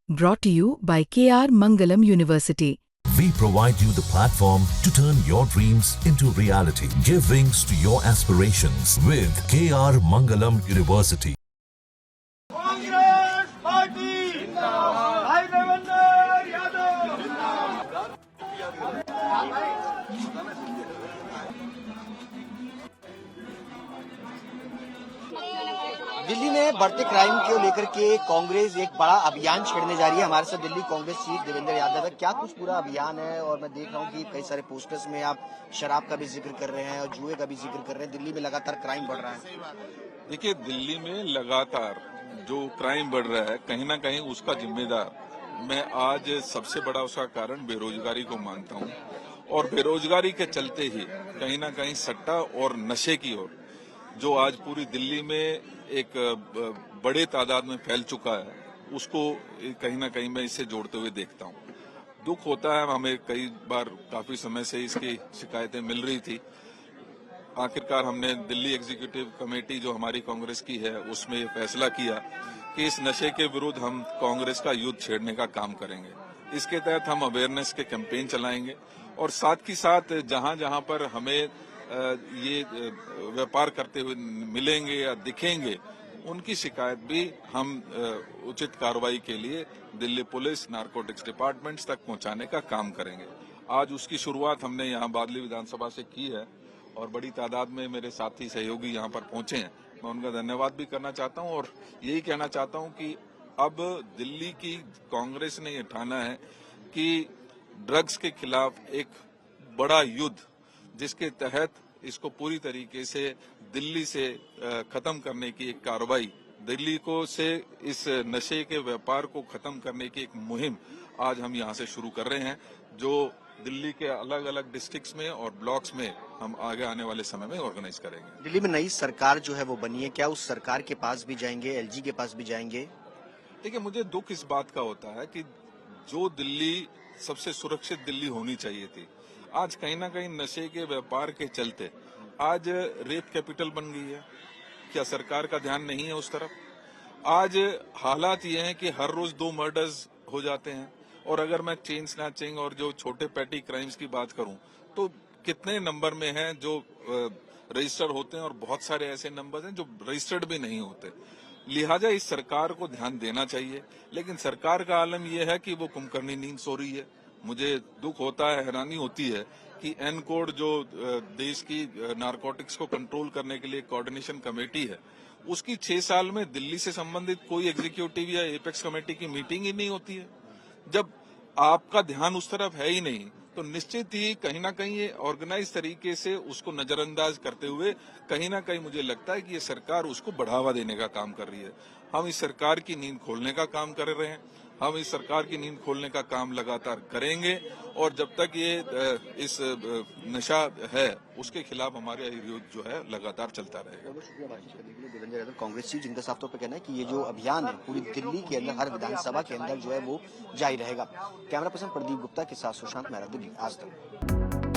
Brought to you by KR Mangalam University. We provide you the platform to turn your dreams into reality. Give wings to your aspirations with KR Mangalam University. Congress party भाई देवेंद्र यादव दिल्ली में बढ़ते crime को लेकर के कांग्रेस एक बड़ा अभियान छेड़ने जा रही है। हमारे साथ दिल्ली कांग्रेस चीफ देवेंद्र यादव है। क्या कुछ पूरा अभियान है? और मैं देख रहा हूँ कि कई सारे पोस्टर्स में आप शराब का भी जिक्र कर रहे हैं और जुए का भी जिक्र कर रहे हैं। दिल्ली में लगातार क्राइम बढ़ रहा है। देखिए, दिल्ली में लगातार जो क्राइम बढ़ रहा है, कहीं ना कहीं उसका जिम्मेदार मैं आज सबसे बड़ा उसका कारण बेरोजगारी को मानता हूँ। और बेरोजगारी के चलते ही कहीं ना कहीं सट्टा और नशे की ओर जो आज पूरी दिल्ली में एक बड़े तादाद में फैल चुका है, उसको कहीं ना कहीं मैं इससे जोड़ते हुए देखता हूँ। दुख होता है, हमें कई बार काफी समय से इसकी शिकायतें मिल रही थी। आखिरकार हमने दिल्ली एग्जीक्यूटिव कमेटी जो हमारी कांग्रेस की है, उसमें ये फैसला किया कि इस नशे के विरुद्ध हम कांग्रेस का युद्ध छेड़ने का काम करेंगे। इसके तहत हम अवेयरनेस के कैंपेन चलाएंगे और साथ ही साथ जहां जहां पर हमें ये व्यापार करते हुए मिलेंगे या दिखेंगे, उनकी शिकायत भी हम उचित कार्रवाई के लिए दिल्ली पुलिस, नारकोटिक्स डिपार्टमेंट्स तक पहुंचाने का काम करेंगे। आज उसकी शुरुआत हमने यहाँ बादली विधानसभा से की है और बड़ी तादाद में मेरे साथी सहयोगी यहाँ पर पहुंचे हैं। मैं उनका धन्यवाद भी करना चाहता हूं और यही कहना चाहता हूं कि अब दिल्ली की कांग्रेस ने ये ठाना है कि ड्रग्स के खिलाफ एक बड़ा युद्ध, जिसके तहत इसको पूरी तरीके से दिल्ली से खत्म करने की एक कार्रवाई, दिल्ली को से इस नशे के व्यापार को खत्म करने की एक मुहिम आज हम यहाँ से शुरू कर रहे हैं, जो दिल्ली के अलग अलग डिस्ट्रिक्ट्स में और ब्लॉक्स में हम आगे आने वाले समय में ऑर्गेनाइज करेंगे। दिल्ली में नई सरकार जो है वो बनी है, क्या उस सरकार के पास भी जाएंगे, एलजी के पास भी जाएंगे? देखिए, मुझे दुख इस बात का होता है कि जो दिल्ली सबसे सुरक्षित दिल्ली होनी चाहिए थी, आज कहीं ना कहीं नशे के व्यापार के चलते आज रेप कैपिटल बन गई है। क्या सरकार का ध्यान नहीं है उस तरफ? आज हालात ये हैं कि हर रोज 2 मर्डर्स हो जाते हैं और अगर मैं चेन स्नैचिंग और जो छोटे पैटी क्राइम्स की बात करूं तो कितने नंबर में हैं जो रजिस्टर होते हैं और बहुत सारे ऐसे नंबर हैं जो रजिस्टर्ड भी नहीं होते। लिहाजा इस सरकार को ध्यान देना चाहिए, लेकिन सरकार का आलम यह है कि वो कुंभकर्णी नींद सो रही है। मुझे दुख होता है, हैरानी होती है कि एनकोड जो देश की नारकोटिक्स को कंट्रोल करने के लिए कोऑर्डिनेशन कमेटी है, उसकी 6 साल में दिल्ली से संबंधित कोई एग्जीक्यूटिव या एपेक्स कमेटी की मीटिंग ही नहीं होती है। जब आपका ध्यान उस तरफ है ही नहीं, तो निश्चित ही कहीं ना कहीं ये ऑर्गेनाइज तरीके से उसको नजरअंदाज करते हुए कहीं ना कहीं मुझे लगता है कि ये सरकार उसको बढ़ावा देने का काम कर रही है। हम इस सरकार की नींद खोलने का काम कर रहे हैं, हम इस सरकार की नींद खोलने का काम लगातार करेंगे और जब तक ये इस नशा है उसके खिलाफ हमारा युद्ध जो है लगातार चलता रहेगा। बहुत शुक्रिया बातचीत करने के लिए देवेंद्र यादव कांग्रेस चीफ, जिनका साफ तौर पर कहना है कि ये जो अभियान है पूरी दिल्ली के अंदर हर विधानसभा के अंदर जो है वो जारी रहेगा। कैमरा पर्सन प्रदीप गुप्ता के साथ सुशांत मेहरा, दिल्ली आज तक।